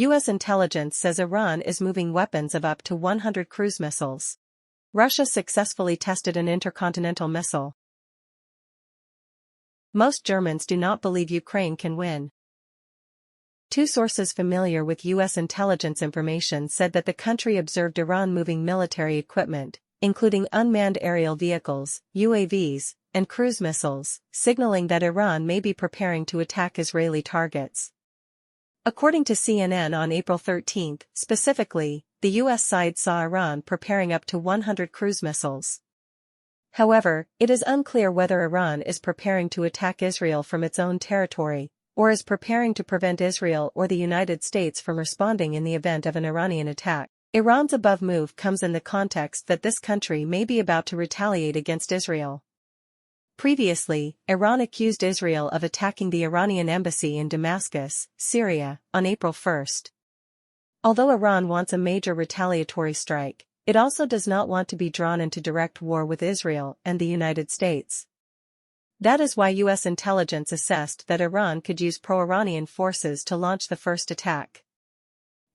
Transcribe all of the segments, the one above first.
U.S. intelligence says Iran is moving weapons of up to 100 cruise missiles. Russia successfully tested an intercontinental missile. Most Germans do not believe Ukraine can win. Two sources familiar with U.S. intelligence information said that the country observed Iran moving military equipment, including unmanned aerial vehicles, UAVs, and cruise missiles, signaling that Iran may be preparing to attack Israeli targets. According to CNN on April 13, specifically, the U.S. side saw Iran preparing up to 100 cruise missiles. However, it is unclear whether Iran is preparing to attack Israel from its own territory, or is preparing to prevent Israel or the United States from responding in the event of an Iranian attack. Iran's above move comes in the context that this country may be about to retaliate against Israel. Previously, Iran accused Israel of attacking the Iranian embassy in Damascus, Syria, on April 1. Although Iran wants a major retaliatory strike, it also does not want to be drawn into direct war with Israel and the United States. That is why U.S. intelligence assessed that Iran could use pro-Iranian forces to launch the first attack.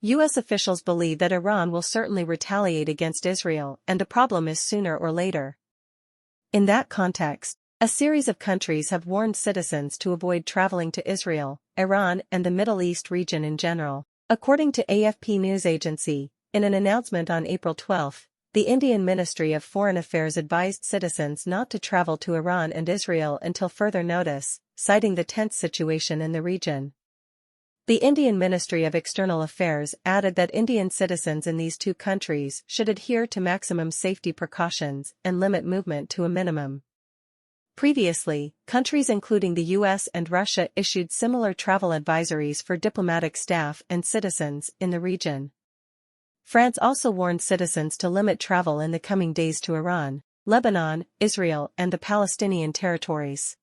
U.S. officials believe that Iran will certainly retaliate against Israel, and the problem is sooner or later. In that context, a series of countries have warned citizens to avoid traveling to Israel, Iran, and the Middle East region in general. According to AFP news agency, in an announcement on April 12, the Indian Ministry of Foreign Affairs advised citizens not to travel to Iran and Israel until further notice, citing the tense situation in the region. The Indian Ministry of External Affairs added that Indian citizens in these two countries should adhere to maximum safety precautions and limit movement to a minimum. Previously, countries including the US and Russia issued similar travel advisories for diplomatic staff and citizens in the region. France also warned citizens to limit travel in the coming days to Iran, Lebanon, Israel, and the Palestinian territories.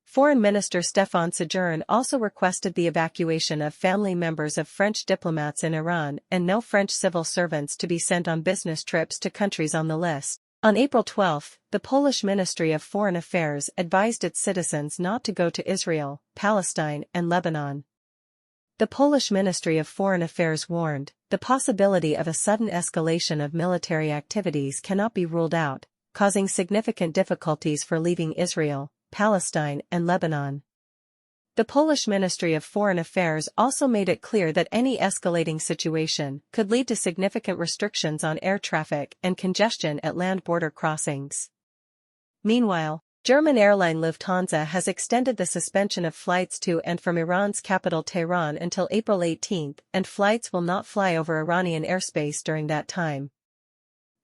Foreign Minister Stéphane Séjourné also requested the evacuation of family members of French diplomats in Iran and no French civil servants to be sent on business trips to countries on the list. On April 12, the Polish Ministry of Foreign Affairs advised its citizens not to go to Israel, Palestine, and Lebanon. The Polish Ministry of Foreign Affairs warned, the possibility of a sudden escalation of military activities cannot be ruled out, causing significant difficulties for leaving Israel, Palestine, and Lebanon. The Polish Ministry of Foreign Affairs also made it clear that any escalating situation could lead to significant restrictions on air traffic and congestion at land border crossings. Meanwhile, German airline Lufthansa has extended the suspension of flights to and from Iran's capital Tehran until April 18, and flights will not fly over Iranian airspace during that time.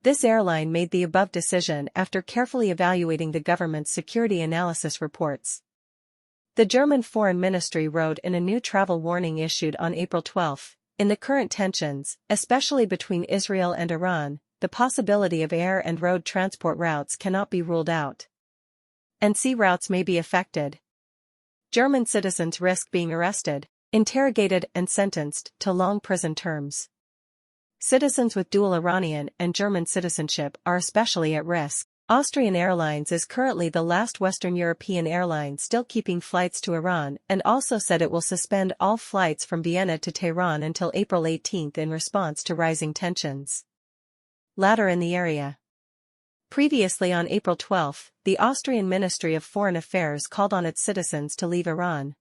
This airline made the above decision after carefully evaluating the government's security analysis reports. The German Foreign Ministry wrote in a new travel warning issued on April 12, in the current tensions, especially between Israel and Iran, the possibility of air and road transport routes cannot be ruled out. And sea routes may be affected. German citizens risk being arrested, interrogated, and sentenced to long prison terms. Citizens with dual Iranian and German citizenship are especially at risk. Austrian Airlines is currently the last Western European airline still keeping flights to Iran and also said it will suspend all flights from Vienna to Tehran until April 18 in response to rising tensions. Later in the area. Previously on April 12, the Austrian Ministry of Foreign Affairs called on its citizens to leave Iran.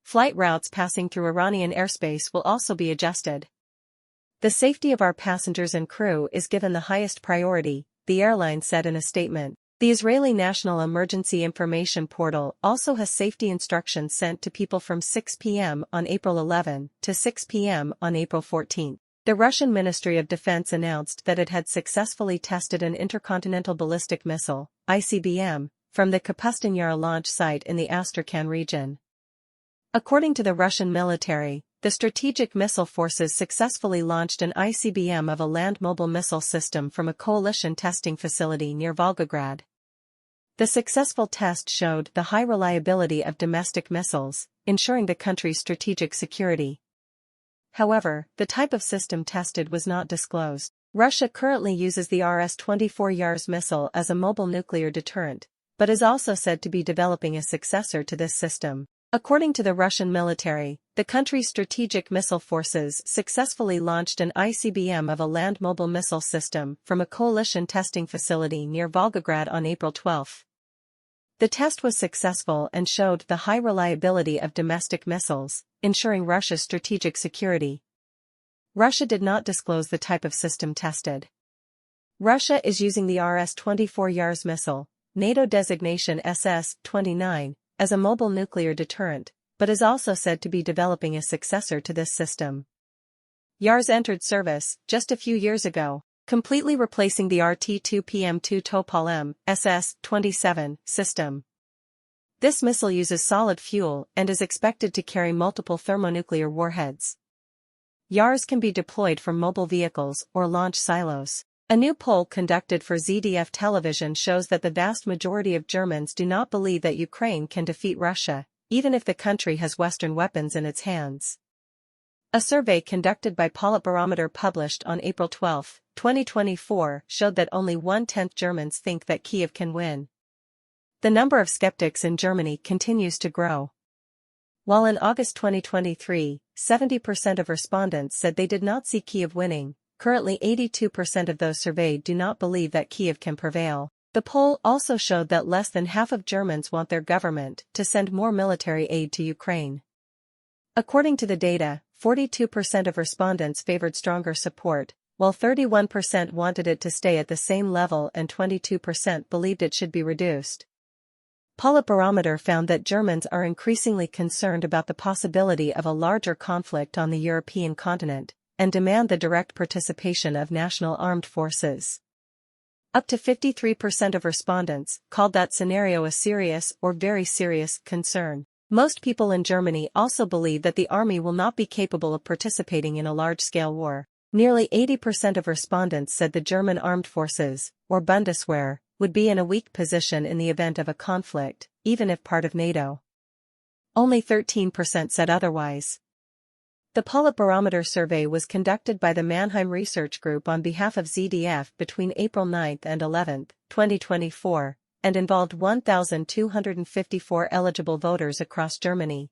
Flight routes passing through Iranian airspace will also be adjusted. The safety of our passengers and crew is given the highest priority, the airline said in a statement. The Israeli National Emergency Information Portal also has safety instructions sent to people from 6 p.m. on April 11 to 6 p.m. on April 14. The Russian Ministry of Defense announced that it had successfully tested an intercontinental ballistic missile, ICBM, from the Kapustin Yar launch site in the Astrakhan region. According to the Russian military, the strategic missile forces successfully launched an ICBM of a land-mobile missile system from a coalition testing facility near Volgograd. The successful test showed the high reliability of domestic missiles, ensuring the country's strategic security. However, the type of system tested was not disclosed. Russia currently uses the Rs-24 Yars missile as a mobile nuclear deterrent, but is also said to be developing a successor to this system. According to the Russian military, the country's strategic missile forces successfully launched an ICBM of a land mobile missile system from a coalition testing facility near Volgograd on April 12. The test was successful and showed the high reliability of domestic missiles, ensuring Russia's strategic security. Russia did not disclose the type of system tested. Russia is using the Rs-24 Yars missile, NATO designation SS-29, as a mobile nuclear deterrent, but is also said to be developing a successor to this system. Yars entered service just a few years ago, completely replacing the RT-2PM2 Topol-M SS-27 system. This missile uses solid fuel and is expected to carry multiple thermonuclear warheads. Yars can be deployed from mobile vehicles or launch silos. A new poll conducted for ZDF television shows that the vast majority of Germans do not believe that Ukraine can defeat Russia, even if the country has Western weapons in its hands. A survey conducted by Politbarometer published on April 12, 2024, showed that only 1/10 Germans think that Kyiv can win. The number of skeptics in Germany continues to grow. While in August 2023, 70% of respondents said they did not see Kyiv winning, currently 82% of those surveyed do not believe that Kyiv can prevail. The poll also showed that less than half of Germans want their government to send more military aid to Ukraine. According to the data, 42% of respondents favored stronger support, while 31% wanted it to stay at the same level and 22% believed it should be reduced. Politbarometer found that Germans are increasingly concerned about the possibility of a larger conflict on the European continent, and demand the direct participation of national armed forces. Up to 53% of respondents called that scenario a serious or very serious concern. Most people in Germany also believe that the army will not be capable of participating in a large-scale war. Nearly 80% of respondents said the German armed forces, or Bundeswehr, would be in a weak position in the event of a conflict, even if part of NATO. Only 13% said otherwise. The Politbarometer survey was conducted by the Mannheim Research Group on behalf of ZDF between April 9 and 11, 2024, and involved 1,254 eligible voters across Germany.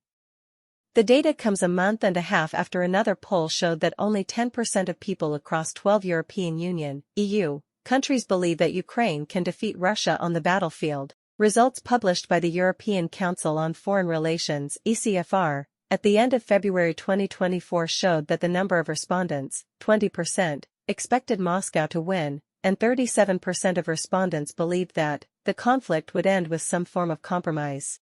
The data comes a month and a half after another poll showed that only 10% of people across 12 European Union (EU) countries believe that Ukraine can defeat Russia on the battlefield. Results published by the European Council on Foreign Relations (ECFR) at the end of February 2024 showed that the number of respondents, 20%, expected Moscow to win, and 37% of respondents believed that the conflict would end with some form of compromise.